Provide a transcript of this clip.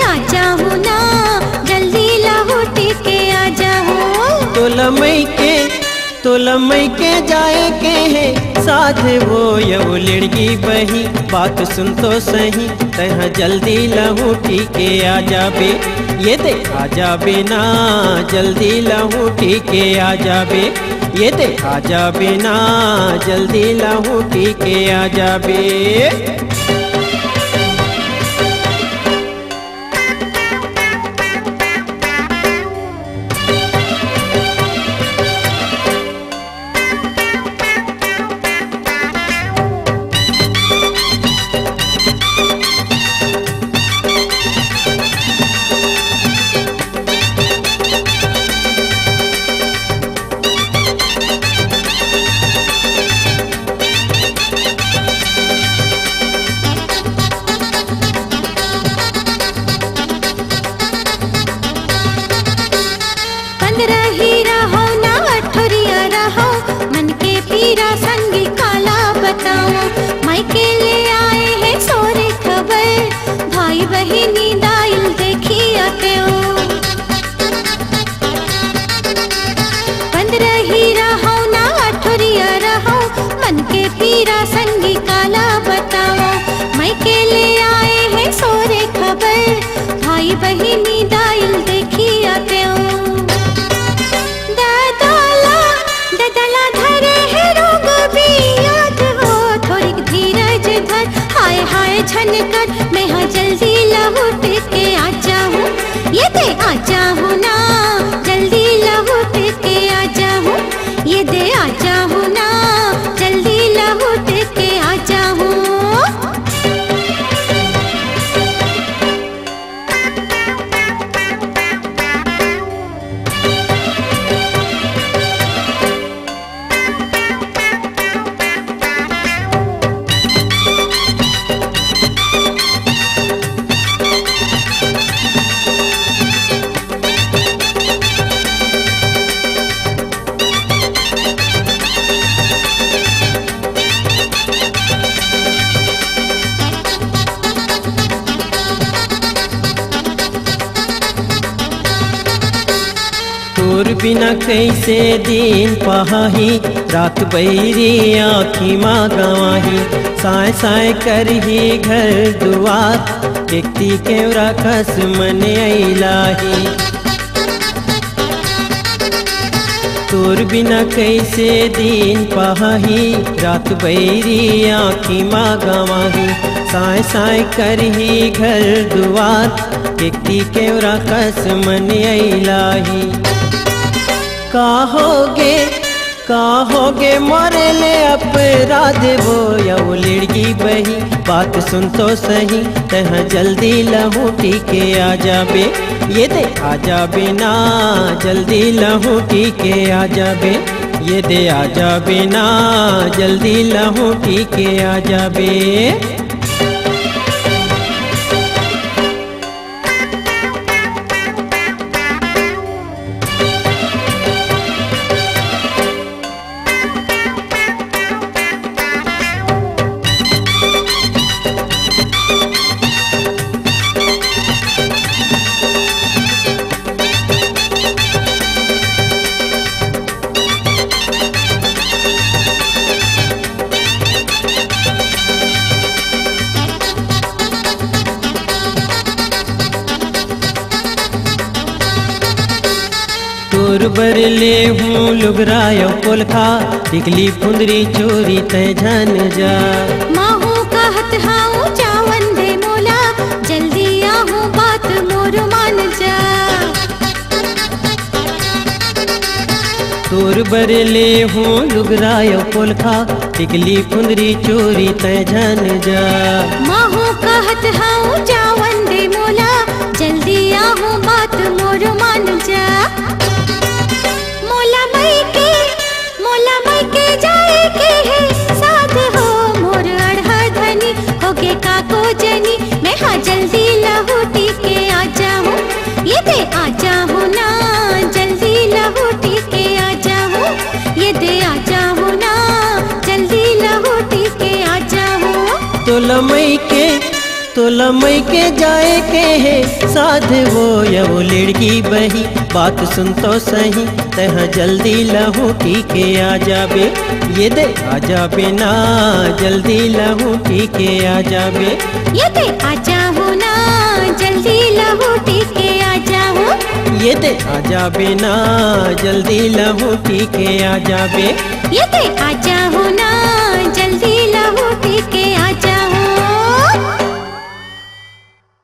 आ जाओ ना, जल्दी लहुटी के आ जाओ। तोलमई के जाए के है साथ वो यऊ लड़की बही, बात सुन तो सही तह जल्दी लहुटी के आ जाबे। ये दे आ जाबे ना, जल्दी लहुटी के आ जाबे। ये दे आ जाबे ना, जल्दी लहुटी के आ जाबे। संगी काला बताओ, मायके ले आए हैं सोरे खबर, भाई बहिनी दाइल देखी आते हो। 15 ही रहो ना 18 रहो, मन के पीरा संगी काला बताओ, मायके ले आए हैं सोरे खबर, भाई बहिनी दाइल देखी आते हो। हाय छन कर मैं हाँ जल्दी लहुट के आ जाऊँ। ये दे आ जाऊँ ना, जल्दी लहुट के आ जाऊँ। ये दे आ जाऊँ ना, जल्दी लहुट के आ जाऊँ। तोर बिना कैसे दिन पहाही, रात बैरी आँखी माँ गवाही, साय साय करही घर दुआर, देखती केवरा खस मन अइलाही। तोर बिना कैसे दिन पहाही, रात बैरी आँखी माँ गवाही, साय साय करही घर दुआर, देखती केवरा खस मन अइलाही। कहोगे मोरे ले अपराध वो यऊ लड़की बही, बात सुन तो सही तह जल्दी लहुटी के आ जाबे। ये दे आ जाबे ना, जल्दी लहुटी के आ जाबे। ये दे आ जाबे ना, जल्दी लहुटी के आ जाबे। तोर बर ले हूँ लुगरायो कोलखा, टिकली फुंदरी चोरी तय झन जा। माहू कहत हाऊ चावन दे मोला, जल्दी आहू बात मोर मान जा। तोर बर ले हूँ लुगरायो कोलखा, टिकली फुंदरी चोरी तय झन जा। माहू कहत हाऊ चावन दे मोला, जल्दी आहू बात मोर मान जा। मोला मई के जाए के है साथ हो मोर अढ़ा धनी, होगे काको जनी मैं हाँ जल्दी लहुटी के आ जाऊँ। ये दे आ जाऊँ ना, जल्दी लहुटी के आ जाऊँ। ये दे आ जाऊँ ना, जल्दी लहुटी के आ जाऊँ। तोलमई मोला मई के जाए के है साथ वो यव लड़की बही बात सुन तो सही तह जल्दी लहूटी के आ जाबे ये दे आ जाबे ना जल्दी लहूटी के आ जाबे ये दे आ जाओ ना जल्दी लहूटी के आ जाओ ये दे आ जाबे ना जल्दी लहूटी के आ जाबे ये दे आ जाओ ना जल्दी